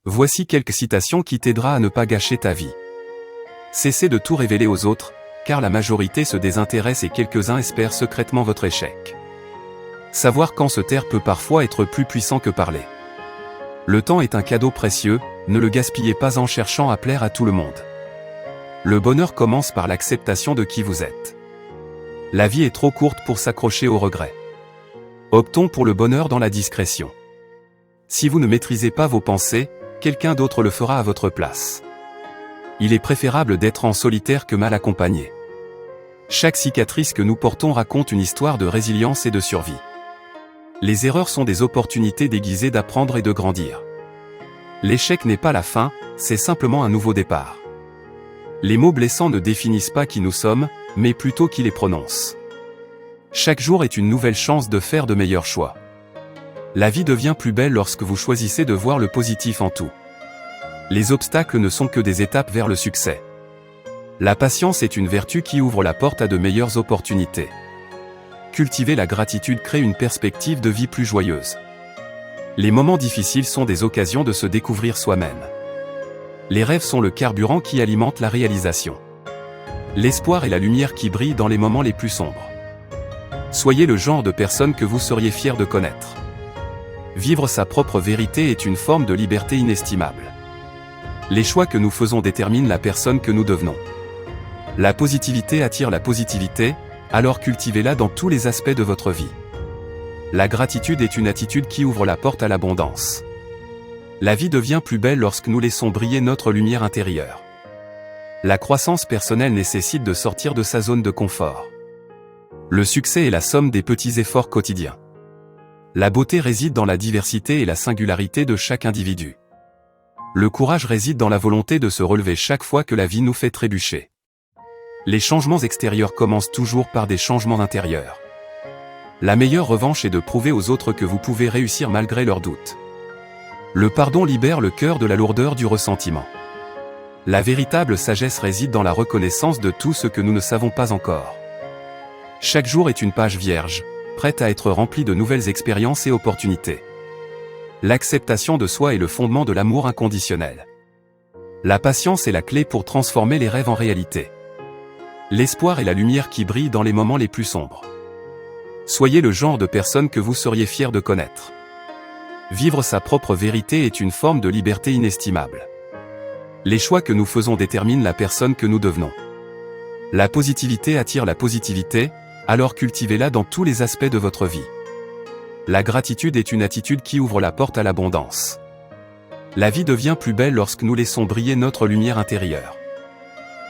Voici quelques citations qui t'aidera à ne pas gâcher ta vie. Cessez de tout révéler aux autres, car la majorité se désintéresse et quelques-uns espèrent secrètement votre échec. Savoir quand se taire peut parfois être plus puissant que parler. Le temps est un cadeau précieux, ne le gaspillez pas en cherchant à plaire à tout le monde. Le bonheur commence par l'acceptation de qui vous êtes. La vie est trop courte pour s'accrocher aux regrets. Optons pour le bonheur dans la discrétion. Si vous ne maîtrisez pas vos pensées, quelqu'un d'autre le fera à votre place. Il est préférable d'être en solitaire que mal accompagné. Chaque cicatrice que nous portons raconte une histoire de résilience et de survie. Les erreurs sont des opportunités déguisées d'apprendre et de grandir. L'échec n'est pas la fin, c'est simplement un nouveau départ. Les mots blessants ne définissent pas qui nous sommes, mais plutôt qui les prononcent. Chaque jour est une nouvelle chance de faire de meilleurs choix. La vie devient plus belle lorsque vous choisissez de voir le positif en tout. Les obstacles ne sont que des étapes vers le succès. La patience est une vertu qui ouvre la porte à de meilleures opportunités. Cultiver la gratitude crée une perspective de vie plus joyeuse. Les moments difficiles sont des occasions de se découvrir soi-même. Les rêves sont le carburant qui alimente la réalisation. L'espoir est la lumière qui brille dans les moments les plus sombres. Soyez le genre de personne que vous seriez fier de connaître. Vivre sa propre vérité est une forme de liberté inestimable. Les choix que nous faisons déterminent la personne que nous devenons. La positivité attire la positivité, alors cultivez-la dans tous les aspects de votre vie. La gratitude est une attitude qui ouvre la porte à l'abondance. La vie devient plus belle lorsque nous laissons briller notre lumière intérieure. La croissance personnelle nécessite de sortir de sa zone de confort. Le succès est la somme des petits efforts quotidiens. La beauté réside dans la diversité et la singularité de chaque individu. Le courage réside dans la volonté de se relever chaque fois que la vie nous fait trébucher. Les changements extérieurs commencent toujours par des changements intérieurs. La meilleure revanche est de prouver aux autres que vous pouvez réussir malgré leurs doutes. Le pardon libère le cœur de la lourdeur du ressentiment. La véritable sagesse réside dans la reconnaissance de tout ce que nous ne savons pas encore. Chaque jour est une page vierge, prête à être remplie de nouvelles expériences et opportunités. L'acceptation de soi est le fondement de l'amour inconditionnel. La patience est la clé pour transformer les rêves en réalité. L'espoir est la lumière qui brille dans les moments les plus sombres. Soyez le genre de personne que vous seriez fier de connaître. Vivre sa propre vérité est une forme de liberté inestimable. Les choix que nous faisons déterminent la personne que nous devenons. La positivité attire la positivité, alors cultivez-la dans tous les aspects de votre vie. La gratitude est une attitude qui ouvre la porte à l'abondance. La vie devient plus belle lorsque nous laissons briller notre lumière intérieure.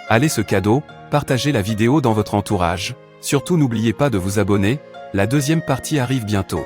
Allez ce cadeau, partagez la vidéo dans votre entourage, surtout n'oubliez pas de vous abonner, la deuxième partie arrive bientôt.